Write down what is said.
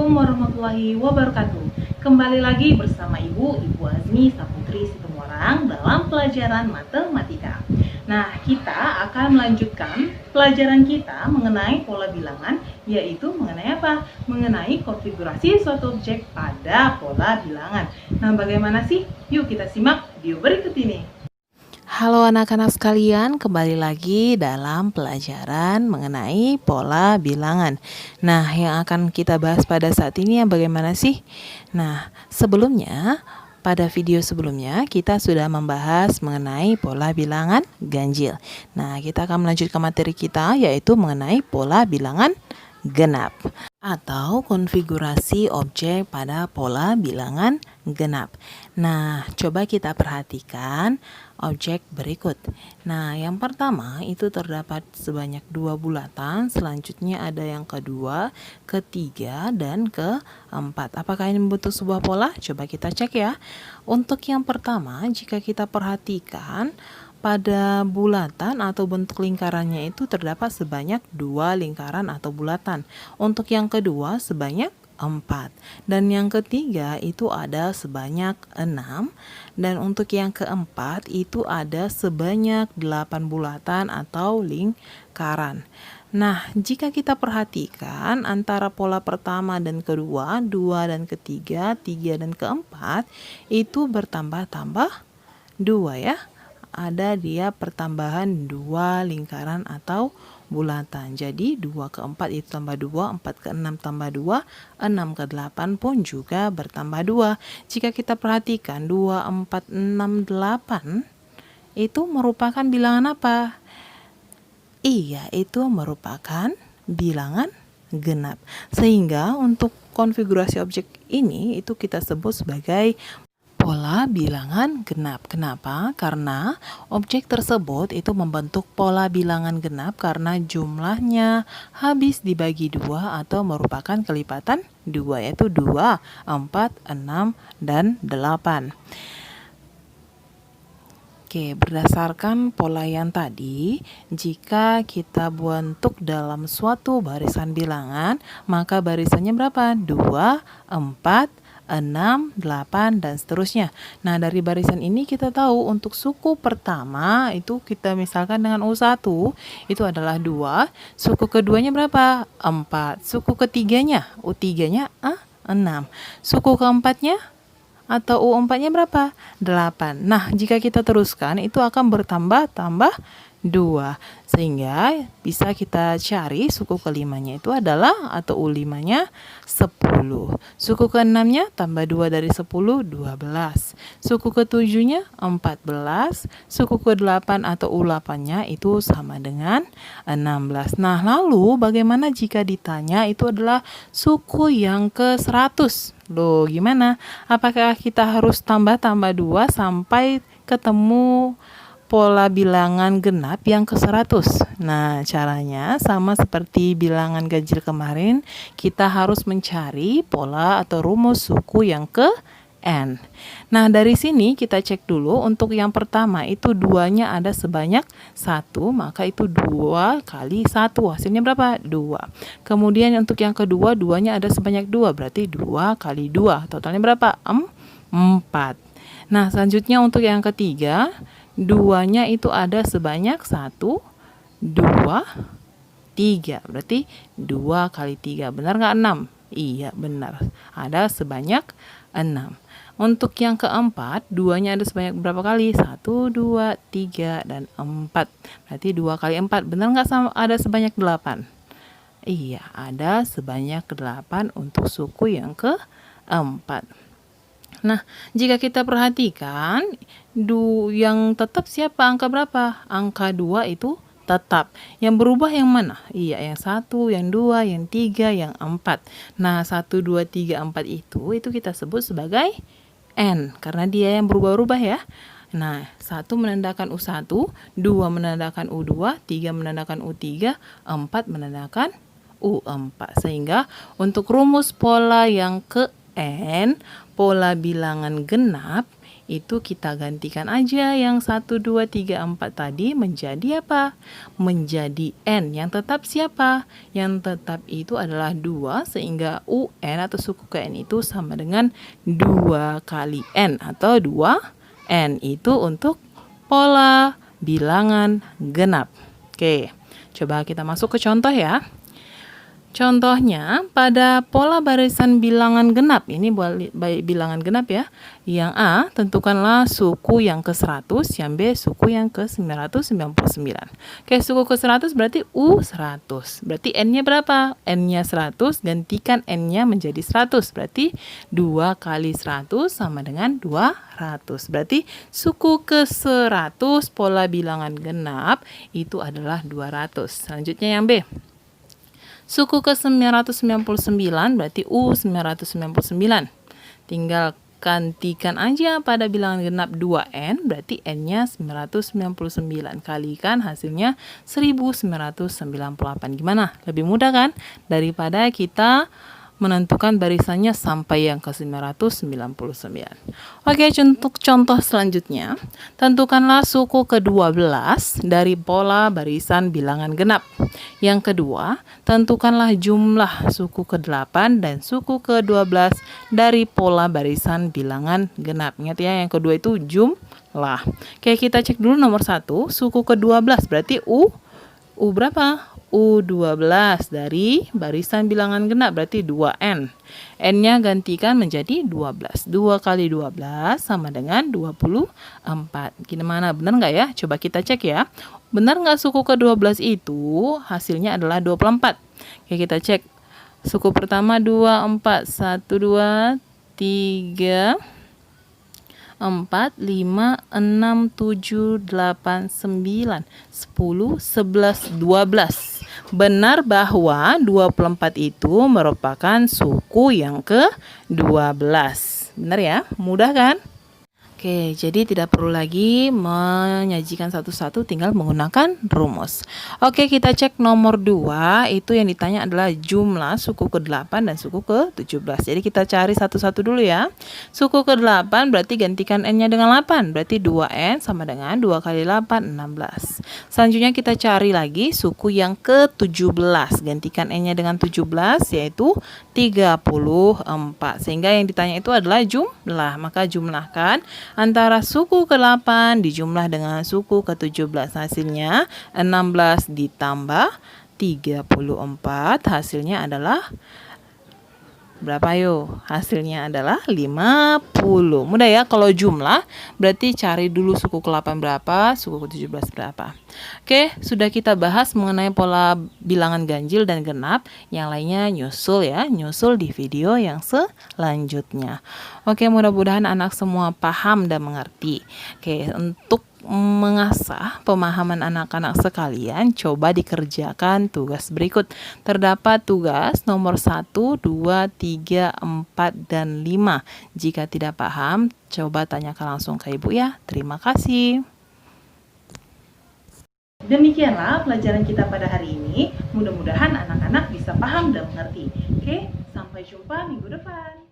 Assalamualaikum warahmatullahi wabarakatuh. Kembali lagi bersama Ibu Azmi Saputri Situmorang dalam pelajaran matematika. Nah, kita akan melanjutkan pelajaran kita mengenai pola bilangan, yaitu mengenai apa? Mengenai konfigurasi suatu objek pada pola bilangan. Nah, bagaimana sih? Yuk kita simak video berikut ini. Halo anak-anak sekalian, kembali lagi dalam pelajaran mengenai pola bilangan. Nah, yang akan kita bahas pada saat ini yang bagaimana sih? Nah, pada video sebelumnya kita sudah membahas mengenai pola bilangan ganjil. Nah, kita akan melanjutkan materi kita yaitu mengenai pola bilangan genap atau konfigurasi objek pada pola bilangan genap. Nah, coba kita perhatikan objek berikut. Nah, yang pertama itu terdapat sebanyak 2 bulatan, selanjutnya ada yang kedua, ketiga, dan keempat. Apakah ini membentuk sebuah pola? Coba kita cek ya. Untuk yang pertama, jika kita perhatikan pada bulatan atau bentuk lingkarannya itu terdapat sebanyak 2 lingkaran atau bulatan. Untuk yang kedua sebanyak 4. Dan yang ketiga itu ada sebanyak 6. Dan untuk yang keempat itu ada sebanyak 8 bulatan atau lingkaran. Nah, jika kita perhatikan antara pola pertama dan kedua, 2 dan ketiga, 3 dan keempat itu bertambah-tambah 2 ya. Ada dia pertambahan 2 lingkaran atau bulatan. Jadi 2 ke 4 itu tambah 2, 4 ke 6 tambah 2, 6 ke 8 pun juga bertambah 2. Jika kita perhatikan 2, 4, 6, 8 itu merupakan bilangan apa? Iya, itu merupakan bilangan genap. Sehingga untuk konfigurasi objek ini itu kita sebut sebagai pola bilangan genap. Kenapa? Karena objek tersebut itu membentuk pola bilangan genap karena jumlahnya habis dibagi 2 atau merupakan kelipatan 2, yaitu 2, 4, 6, dan 8. Oke, berdasarkan pola yang tadi, jika kita bentuk dalam suatu barisan bilangan, maka barisannya berapa? 2, 4, 6, 8, dan seterusnya. Nah, dari barisan ini kita tahu untuk suku pertama itu kita misalkan dengan U1 itu adalah 2, suku keduanya berapa? 4, suku ketiganya U3-nya 6, suku keempatnya atau U4-nya berapa? 8. Nah, jika kita teruskan itu akan bertambah-tambah 2. Sehingga bisa kita cari suku kelimanya itu adalah atau U5-nya 10. Suku ke-6-nya tambah 2 dari 10, 12. Suku ke-7-nya 14. Suku ke-8 atau U8-nya itu sama dengan 16. Nah, lalu bagaimana jika ditanya itu adalah suku yang ke-100? Loh, gimana? Apakah kita harus tambah-tambah 2 sampai ketemu pola bilangan genap yang ke-100? Nah, caranya sama seperti bilangan ganjil kemarin, kita harus mencari pola atau rumus suku yang ke-n. Nah, dari sini kita cek dulu untuk yang pertama itu 2-nya ada sebanyak 1, maka itu 2 kali 1, hasilnya berapa? 2. Kemudian untuk yang kedua 2-nya ada sebanyak 2, berarti 2 kali 2, totalnya berapa? 4. Nah, selanjutnya untuk yang ketiga 2-nya itu ada sebanyak 1, 2, 3, berarti 2 kali 3, benar nggak 6? Iya, benar, ada sebanyak 6. Untuk yang keempat, 2-nya ada sebanyak berapa kali? 1, 2, 3, dan 4. Berarti 2 kali 4. Benar nggak ada sebanyak 8? Iya, ada sebanyak 8 untuk suku yang keempat. Nah, jika kita perhatikan, yang tetap siapa? Angka berapa? Angka 2 itu tetap. Yang berubah yang mana? Iya, yang 1, yang 2, yang 3, yang 4. Nah, 1, 2, 3, 4 itu kita sebut sebagai n, karena dia yang berubah-ubah ya. Nah, 1 menandakan U1, 2 menandakan U2, 3 menandakan U3, 4 menandakan U4. Sehingga untuk rumus pola yang ke n, pola bilangan genap, itu kita gantikan aja yang 1, 2, 3, 4 tadi menjadi apa? Menjadi N. Yang tetap siapa? Yang tetap itu adalah 2, sehingga UN atau suku ke N itu sama dengan 2 kali N atau 2N. Itu untuk pola bilangan genap. Oke, coba kita masuk ke contoh ya. Contohnya pada pola barisan bilangan genap, ini bilangan genap ya. Yang A, tentukanlah suku yang ke-100, yang B, suku yang ke-999. Oke, suku ke-100 berarti U100. Berarti N-nya berapa? N-nya 100, gantikan N-nya menjadi 100. Berarti 2 kali 100 sama dengan 200. Berarti suku ke-100 pola bilangan genap itu adalah 200. Selanjutnya yang B. Suku ke-999 berarti U999. Tinggal gantikan aja pada bilangan genap 2N, berarti N-nya 999. Kalikan hasilnya 1998. Gimana? Lebih mudah kan? Daripada kita menentukan barisannya sampai yang ke-999. Oke, untuk contoh selanjutnya, tentukanlah suku ke-12 dari pola barisan bilangan genap. Yang kedua, tentukanlah jumlah suku ke-8 dan suku ke-12 dari pola barisan bilangan genap. Ingat ya, yang kedua itu jumlah. Oke, kita cek dulu nomor 1, suku ke-12 berarti U berapa? U12 dari barisan bilangan genap berarti 2N. N-nya gantikan menjadi 12. 2 kali 12 sama dengan 24. Gimana? Benar nggak ya? Coba kita cek ya. Benar nggak suku ke-12 itu hasilnya adalah 24? Oke, kita cek. Suku pertama 24. 1, 2, 3, 4, 5, 6, 7, 8, 9, 10, 11, 12. Benar bahwa 24 itu merupakan suku yang ke-12. Benar ya? Mudah kan? Oke, jadi tidak perlu lagi menyajikan satu-satu, tinggal menggunakan rumus. Oke, kita cek nomor 2, itu yang ditanya adalah jumlah suku ke-8 dan suku ke-17. Jadi kita cari satu-satu dulu ya. Suku ke-8 berarti gantikan N-nya dengan 8, berarti 2N sama dengan 2 kali 8, 16. Selanjutnya kita cari lagi suku yang ke-17, gantikan N-nya dengan 17, yaitu 34. Sehingga yang ditanya itu adalah jumlah, maka jumlahkan antara suku ke-8 dijumlah dengan suku ke-17. Hasilnya 16 ditambah 34. Hasilnya adalah berapa yuk? Hasilnya adalah 50. Mudah ya, kalau jumlah berarti cari dulu suku ke-8 berapa, suku ke-17 berapa. Oke, sudah kita bahas mengenai pola bilangan ganjil dan genap. Yang lainnya nyusul ya, nyusul di video yang selanjutnya. Oke, mudah-mudahan anak semua paham dan mengerti. Oke, untuk mengasah pemahaman anak-anak sekalian, coba dikerjakan tugas berikut. Terdapat tugas nomor 1, 2, 3, 4, dan 5. Jika tidak paham, coba tanyakan langsung ke ibu ya. Terima kasih. Demikianlah pelajaran kita pada hari ini. Mudah-mudahan anak-anak bisa paham dan mengerti. Oke, sampai jumpa minggu depan.